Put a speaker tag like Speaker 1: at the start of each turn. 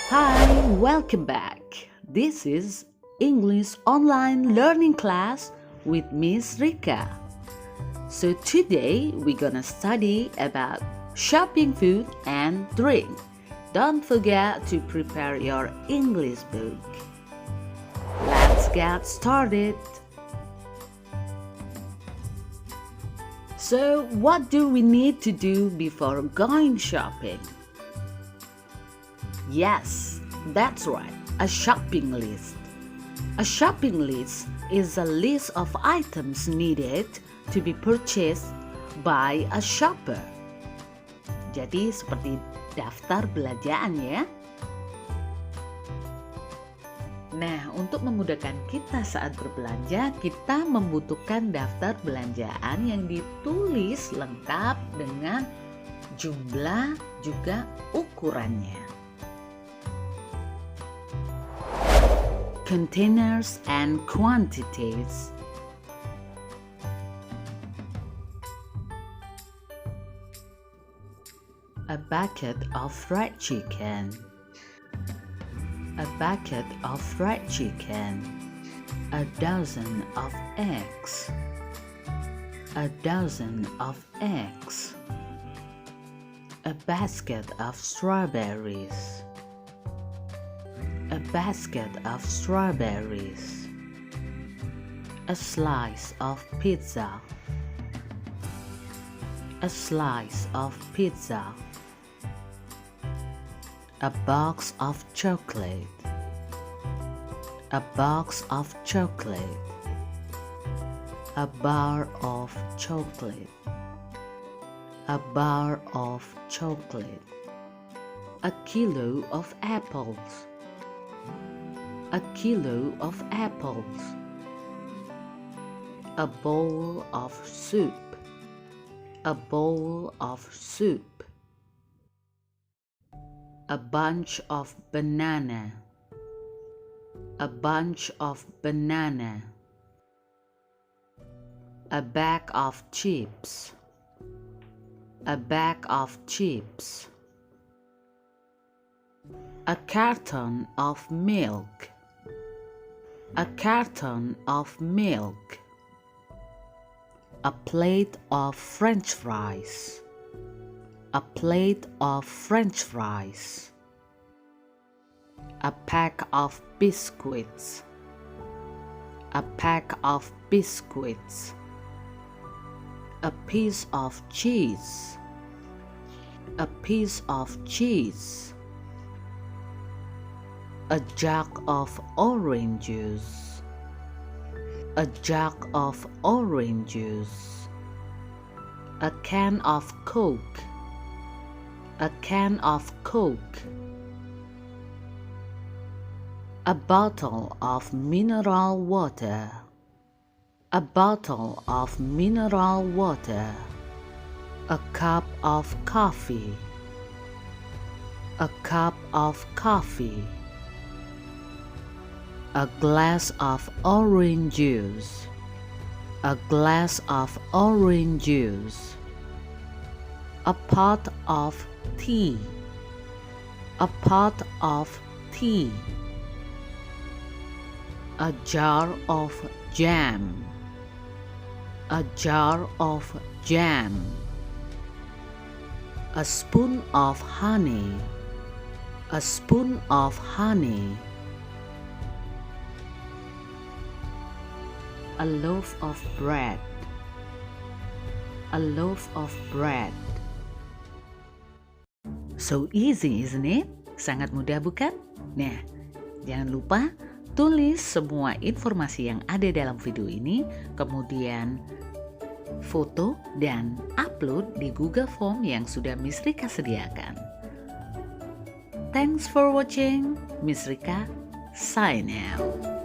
Speaker 1: Hi, welcome back. This is English online learning class with Miss Rika. So today we're gonna study about shopping food and drink. Don't forget to prepare your English book. Let's get started. So what do we need to do before going shopping? Yes, that's right, a shopping list. A shopping list is a list of items needed to be purchased by a shopper. Jadi seperti daftar belanjaan ya. Nah, untuk memudahkan kita saat berbelanja, kita membutuhkan daftar belanjaan yang ditulis lengkap dengan jumlah juga ukurannya. Containers and quantities. A bucket of fried chicken. A bucket of fried chicken. A dozen of eggs. A dozen of eggs. A basket of strawberries. A basket of strawberries. A slice of pizza. A slice of pizza. A box of chocolate. A box of chocolate. A bar of chocolate. A bar of chocolate. A kilo of apples. A kilo of apples. A bowl of soup. A bowl of soup. A bunch of banana. A bunch of banana. A bag of chips. A bag of chips. A carton of milk. A carton of milk. A plate of French fries. A plate of French fries. A pack of biscuits. A pack of biscuits. A piece of cheese. A piece of cheese. A jug of orange juice. A jug of orange juice. A can of Coke. A can of Coke. A bottle of mineral water. A bottle of mineral water. A cup of coffee. A cup of coffee. A glass of orange juice. A glass of orange juice. A pot of tea. A pot of tea. A jar of jam. A jar of jam. A spoon of honey. A spoon of honey. A loaf of bread. A loaf of bread. So easy, isn't it? Sangat mudah bukan? Nah, jangan lupa tulis semua informasi yang ada dalam video ini, kemudian foto dan upload di Google Form yang sudah Miss Rika sediakan. Thanks for watching. Miss Rika, sign out.